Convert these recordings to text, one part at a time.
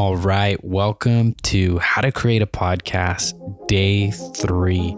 All right, welcome to How to Create a Podcast, Day 3.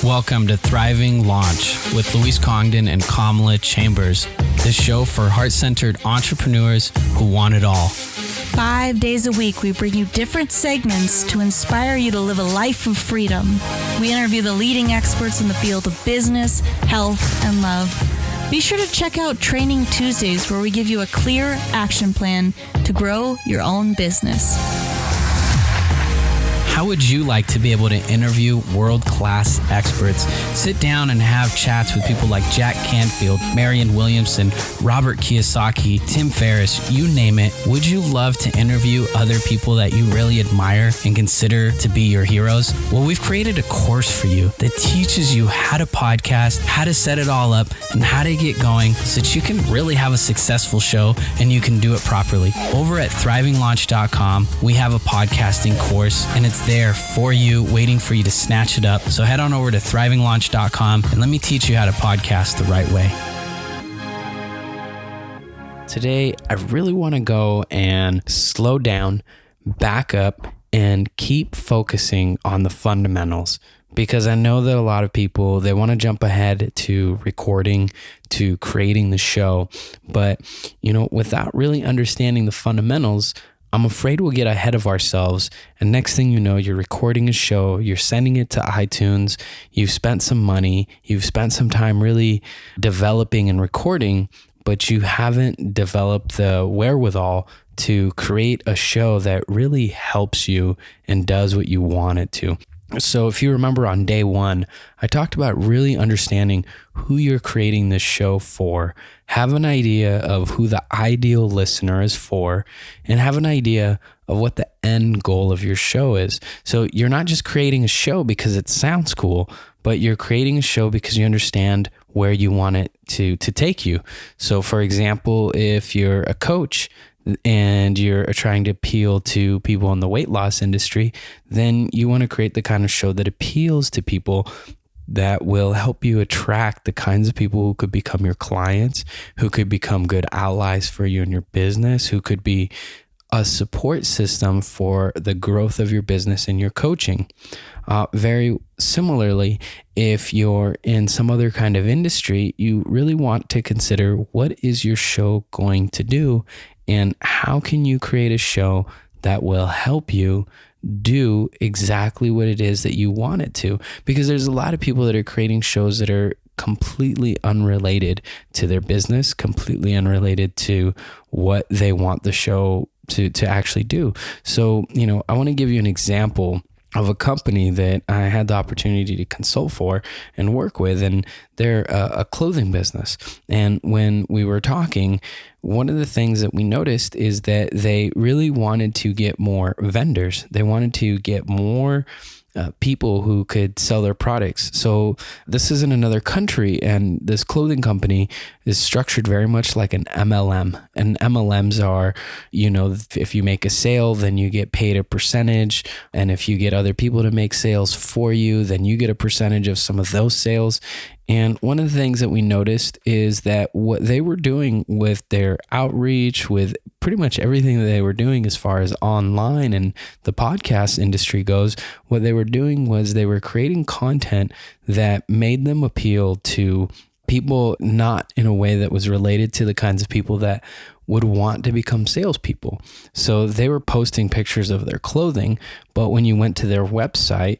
Welcome to Thriving Launch with Louise Congdon and Kamala Chambers, the show for heart-centered entrepreneurs who want it all. 5 days a week, we bring you different segments to inspire you to live a life of freedom. We interview the leading experts in the field of business, health, and love. Be sure to check out Training Tuesdays, where we give you a clear action plan to grow your own business. How would you like to be able to interview world-class experts? Sit down and have chats with people like Jack Canfield, Marianne Williamson, Robert Kiyosaki, Tim Ferriss, you name it. Would you love to interview other people that you really admire and consider to be your heroes? Well, we've created a course for you that teaches you how to podcast, how to set it all up, and how to get going so that you can really have a successful show and you can do it properly. Over at thrivinglaunch.com, we have a podcasting course, and it's there for you, waiting for you to snatch it up. So head on over to thrivinglaunch.com and let me teach you how to podcast the right way. Today, I really want to go and slow down, back up, and keep focusing on the fundamentals. Because I know that a lot of people, they want to jump ahead to recording, to creating the show. But, without really understanding the fundamentals, I'm afraid we'll get ahead of ourselves, and next thing you know, you're recording a show, you're sending it to iTunes, you've spent some money, you've spent some time really developing and recording, but you haven't developed the wherewithal to create a show that really helps you and does what you want it to. So if you remember on day 1, I talked about really understanding who you're creating this show for, have an idea of who the ideal listener is for, and have an idea of what the end goal of your show is. So you're not just creating a show because it sounds cool, but you're creating a show because you understand where you want it to take you. So for example, if you're a coach and you're trying to appeal to people in the weight loss industry, then you want to create the kind of show that appeals to people, that will help you attract the kinds of people who could become your clients, who could become good allies for you in your business, who could be a support system for the growth of your business and your coaching. Very similarly, if you're in some other kind of industry, you really want to consider, what is your show going to do, and how can you create a show that will help you do exactly what it is that you want it to? Because there's a lot of people that are creating shows that are completely unrelated to their business, completely unrelated to what they want the show to actually do. So, I want to give you an example of a company that I had the opportunity to consult for and work with, and they're a clothing business. And when we were talking, one of the things that we noticed is that they really wanted to get more vendors. They wanted to get more people who could sell their products. So this is in another country, and this clothing company is structured very much like an MLM. And MLMs are, if you make a sale, then you get paid a percentage. And if you get other people to make sales for you, then you get a percentage of some of those sales. And one of the things that we noticed is that what they were doing with their outreach, with pretty much everything that they were doing as far as online and the podcast industry goes, what they were doing was they were creating content that made them appeal to people not in a way that was related to the kinds of people that would want to become salespeople. So they were posting pictures of their clothing, but when you went to their website,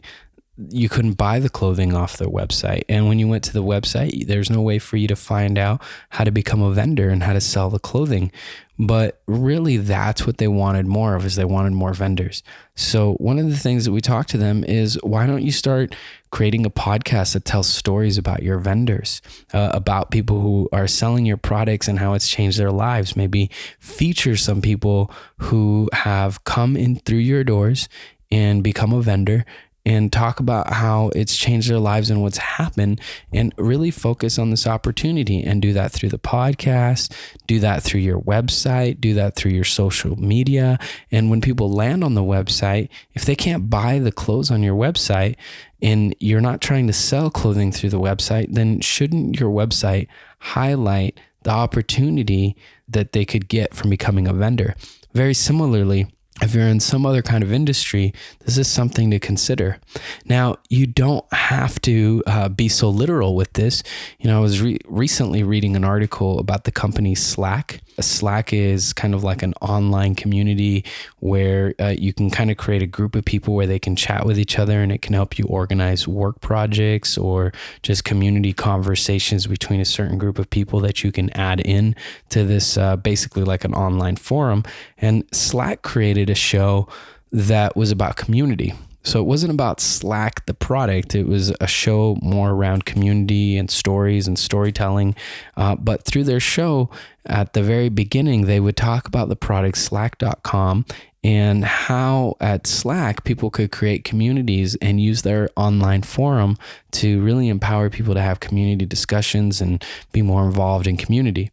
you couldn't buy the clothing off their website. And when you went to the website, there's no way for you to find out how to become a vendor and how to sell the clothing. But really, that's what they wanted more of, is they wanted more vendors. So one of the things that we talked to them is, why don't you start creating a podcast that tells stories about your vendors, about people who are selling your products and how it's changed their lives. Maybe feature some people who have come in through your doors and become a vendor, and talk about how it's changed their lives and what's happened, and really focus on this opportunity, and do that through the podcast, do that through your website, do that through your social media. And when people land on the website, if they can't buy the clothes on your website and you're not trying to sell clothing through the website, then shouldn't your website highlight the opportunity that they could get from becoming a vendor. Very similarly, if you're in some other kind of industry, this is something to consider. Now, you don't have to be so literal with this. I was recently reading an article about the company Slack. Slack is kind of like an online community where you can kind of create a group of people where they can chat with each other, and it can help you organize work projects or just community conversations between a certain group of people that you can add in to this basically like an online forum. And Slack created a show that was about community. So it wasn't about Slack, the product. It was a show more around community and stories and storytelling. But through their show, at the very beginning, they would talk about the product Slack.com and how at Slack people could create communities and use their online forum to really empower people to have community discussions and be more involved in community.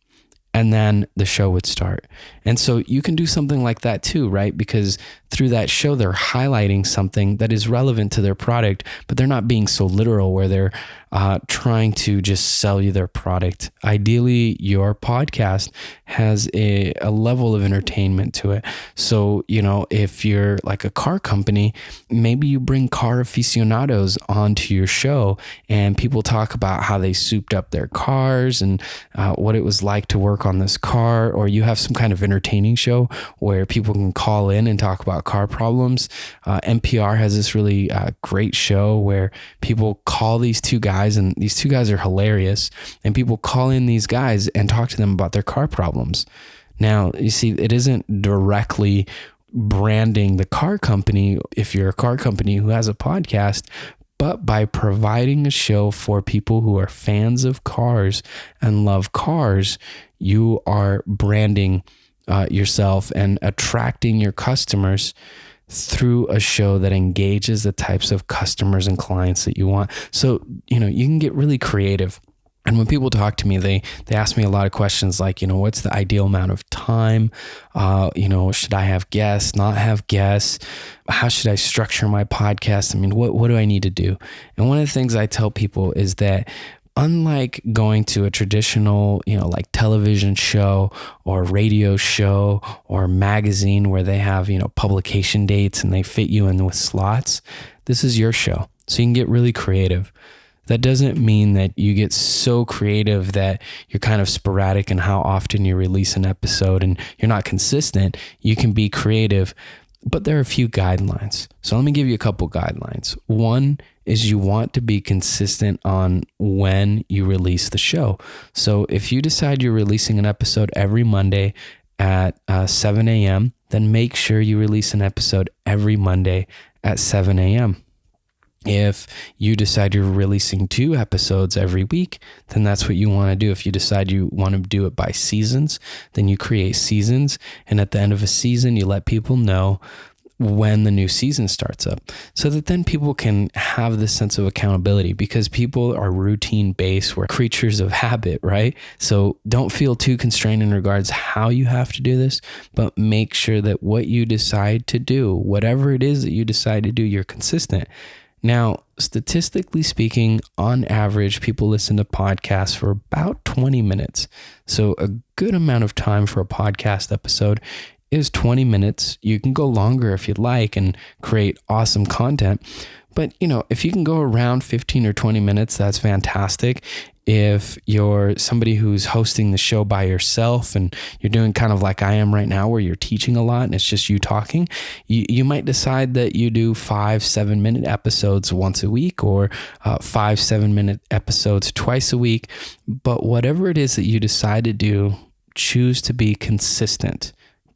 And then the show would start. And so you can do something like that too, right? Because through that show, they're highlighting something that is relevant to their product, but they're not being so literal where they're trying to just sell you their product. Ideally, your podcast has a level of entertainment to it. So, if you're like a car company, maybe you bring car aficionados onto your show and people talk about how they souped up their cars and what it was like to work on this car, or you have some kind of entertaining show where people can call in and talk about car problems. NPR has this really great show where people call these two guys, and these two guys are hilarious, and people call in these guys and talk to them about their car problems. Now, you see, it isn't directly branding the car company if you're a car company who has a podcast, but by providing a show for people who are fans of cars and love cars, you are branding yourself and attracting your customers through a show that engages the types of customers and clients that you want. So, you can get really creative. And when people talk to me, they ask me a lot of questions like, what's the ideal amount of time? Should I have guests, not have guests? How should I structure my podcast? What do I need to do? And one of the things I tell people is that unlike going to a traditional, like television show or radio show or magazine where they have, publication dates and they fit you in with slots, this is your show. So you can get really creative. That doesn't mean that you get so creative that you're kind of sporadic in how often you release an episode and you're not consistent. You can be creative, but there are a few guidelines. So let me give you a couple guidelines. One is you want to be consistent on when you release the show. So if you decide you're releasing an episode every Monday at 7 a.m., then make sure you release an episode every Monday at 7 a.m. If you decide you're releasing 2 episodes every week, then that's what you want to do. If you decide you want to do it by seasons, then you create seasons. And at the end of a season, you let people know when the new season starts up, so that then people can have this sense of accountability, because people are routine based. We're creatures of habit, right? So don't feel too constrained in regards how you have to do this, but make sure that what you decide to do, whatever it is that you decide to do, you're consistent. Now, statistically speaking, on average, people listen to podcasts for about 20 minutes. So a good amount of time for a podcast episode is 20 minutes. You can go longer if you'd like and create awesome content. But, if you can go around 15 or 20 minutes, that's fantastic. If you're somebody who's hosting the show by yourself and you're doing kind of like I am right now, where you're teaching a lot and it's just you talking, you might decide that you do 5-7 minute episodes once a week, or 5-7 minute episodes twice a week. But whatever it is that you decide to do, choose to be consistent.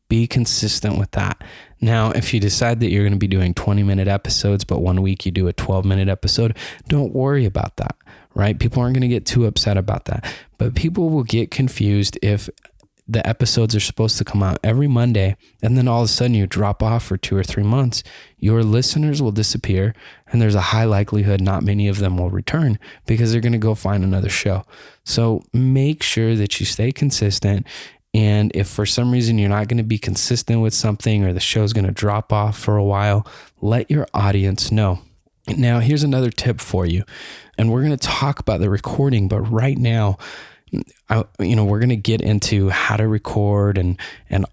Be consistent with that. Now, if you decide that you're going to be doing 20-minute episodes, but one week you do a 12-minute episode, don't worry about that, right? People aren't going to get too upset about that. But people will get confused if the episodes are supposed to come out every Monday, and then all of a sudden you drop off for 2 or 3 months. Your listeners will disappear, and there's a high likelihood not many of them will return, because they're going to go find another show. So make sure that you stay consistent. And if for some reason you're not going to be consistent with something, or the show's going to drop off for a while, let your audience know. Now, here's another tip for you. And we're going to talk about the recording, but right now, we're going to get into how to record and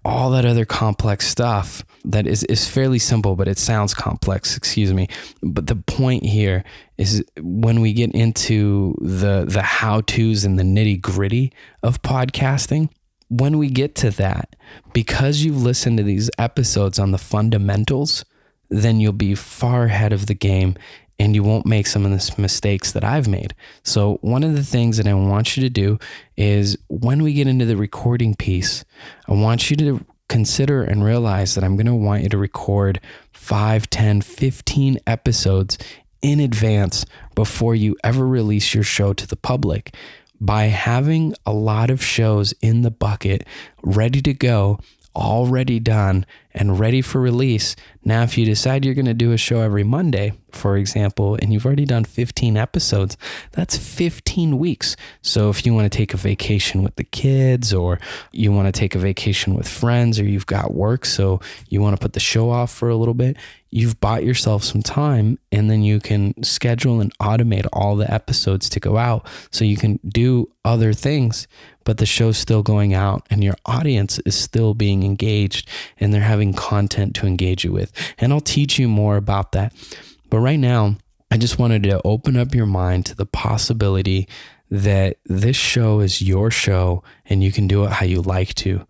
all that other complex stuff that is fairly simple, but it sounds complex, excuse me. But the point here is when we get into the how-tos and the nitty-gritty of podcasting, when we get to that, because you've listened to these episodes on the fundamentals, then you'll be far ahead of the game and you won't make some of the mistakes that I've made. So one of the things that I want you to do is when we get into the recording piece, I want you to consider and realize that I'm going to want you to record 5, 10, 15 episodes in advance before you ever release your show to the public. By having a lot of shows in the bucket, ready to go, already done and ready for release. Now, if you decide you're going to do a show every Monday, for example, and you've already done 15 episodes, that's 15 weeks. So if you want to take a vacation with the kids, or you want to take a vacation with friends, or you've got work, so you want to put the show off for a little bit, you've bought yourself some time, and then you can schedule and automate all the episodes to go out so you can do other things, but the show's still going out and your audience is still being engaged and they're having content to engage you with. And I'll teach you more about that. But right now, I just wanted to open up your mind to the possibility that this show is your show and you can do it how you like to.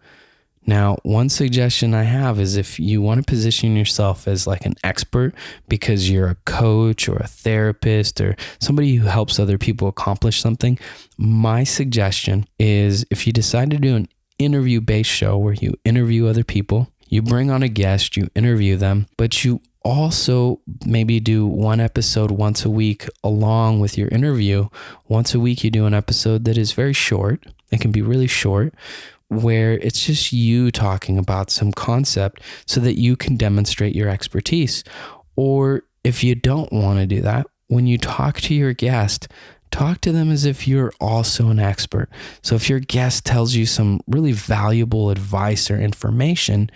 Now, one suggestion I have is if you want to position yourself as like an expert because you're a coach or a therapist or somebody who helps other people accomplish something, my suggestion is if you decide to do an interview-based show where you interview other people, you bring on a guest, you interview them, but you also maybe do one episode once a week along with your interview. Once a week, you do an episode that is very short. It can be really short, where it's just you talking about some concept so that you can demonstrate your expertise. Or if you don't want to do that, when you talk to your guest, talk to them as if you're also an expert. So if your guest tells you some really valuable advice or information,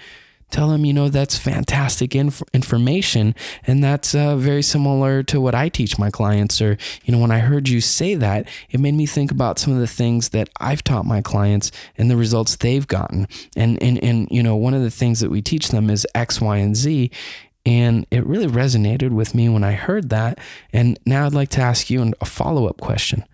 tell them, that's fantastic information. And that's very similar to what I teach my clients. Or, when I heard you say that, it made me think about some of the things that I've taught my clients and the results they've gotten. And one of the things that we teach them is X, Y, and Z. And it really resonated with me when I heard that. And now I'd like to ask you a follow-up question,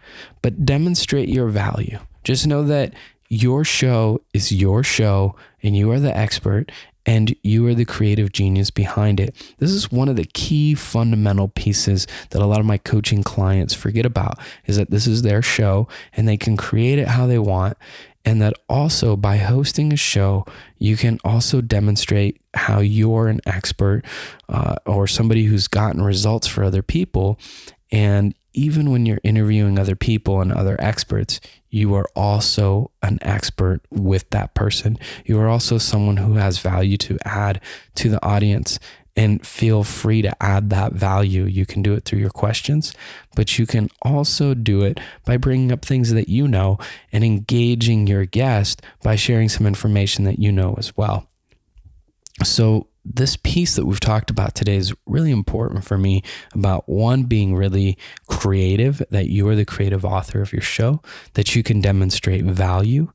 but demonstrate your value. Just know that your show is your show and you are the expert and you are the creative genius behind it. This is one of the key fundamental pieces that a lot of my coaching clients forget about, is that this is their show and they can create it how they want. And that also by hosting a show, you can also demonstrate how you're an expert or somebody who's gotten results for other people. And even when you're interviewing other people and other experts, you are also an expert with that person. You are also someone who has value to add to the audience, and feel free to add that value. You can do it through your questions, but you can also do it by bringing up things that you know and engaging your guest by sharing some information that you know as well. So this piece that we've talked about today is really important for me about, one, being really creative, that you are the creative author of your show, that you can demonstrate value,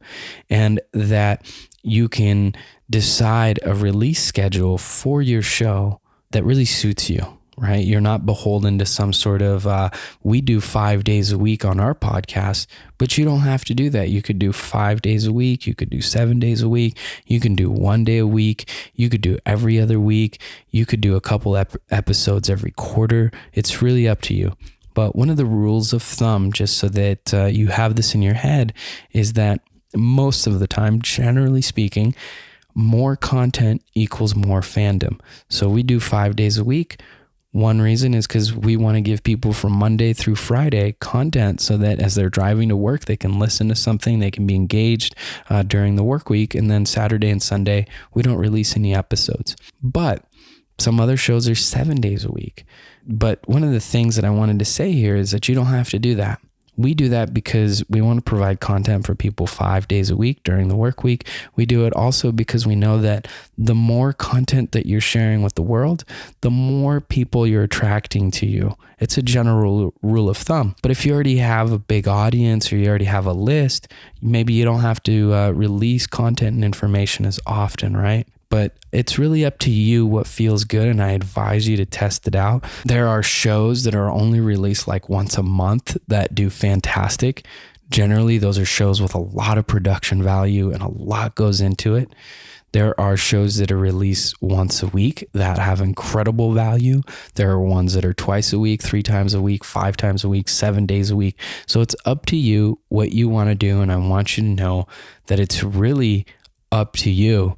and that you can decide a release schedule for your show that really suits you, right? You're not beholden to some sort of, we do 5 days a week on our podcast, but you don't have to do that. You could do 5 days a week. You could do 7 days a week. You can do 1 day a week. You could do every other week. You could do a couple episodes every quarter. It's really up to you. But one of the rules of thumb, just so that you have this in your head, is that most of the time, generally speaking, more content equals more fandom. So we do 5 days a week. One reason is because we want to give people from Monday through Friday content so that as they're driving to work, they can listen to something, they can be engaged during the work week. And then Saturday and Sunday, we don't release any episodes. But some other shows are 7 days a week. But one of the things that I wanted to say here is that you don't have to do that. We do that because we want to provide content for people 5 days a week during the work week. We do it also because we know that the more content that you're sharing with the world, the more people you're attracting to you. It's a general rule of thumb. But if you already have a big audience or you already have a list, maybe you don't have to release content and information as often, right? But it's really up to you what feels good, and I advise you to test it out. There are shows that are only released like once a month that do fantastic. Generally, those are shows with a lot of production value and a lot goes into it. There are shows that are released once a week that have incredible value. There are ones that are twice a week, 3 times a week, 5 times a week, 7 days a week. So it's up to you what you want to do, and I want you to know that it's really up to you.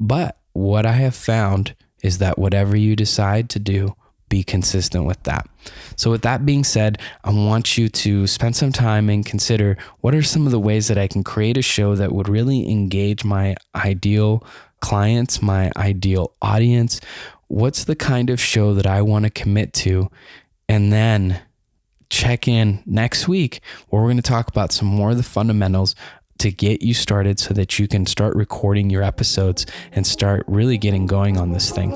But what I have found is that whatever you decide to do, be consistent with that. So with that being said, I want you to spend some time and consider what are some of the ways that I can create a show that would really engage my ideal clients, my ideal audience. What's the kind of show that I want to commit to? And then check in next week where we're going to talk about some more of the fundamentals to get you started so that you can start recording your episodes and start really getting going on this thing.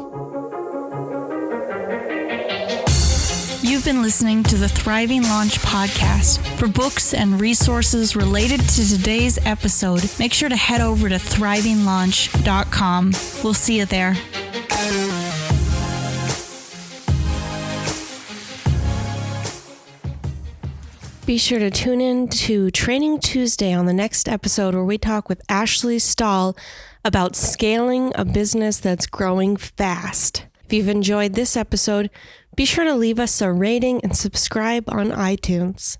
You've been listening to the Thriving Launch podcast. For books and resources related to today's episode, make sure to head over to thrivinglaunch.com. We'll see you there. Be sure to tune in to Training Tuesday on the next episode where we talk with Ashley Stahl about scaling a business that's growing fast. If you've enjoyed this episode, be sure to leave us a rating and subscribe on iTunes.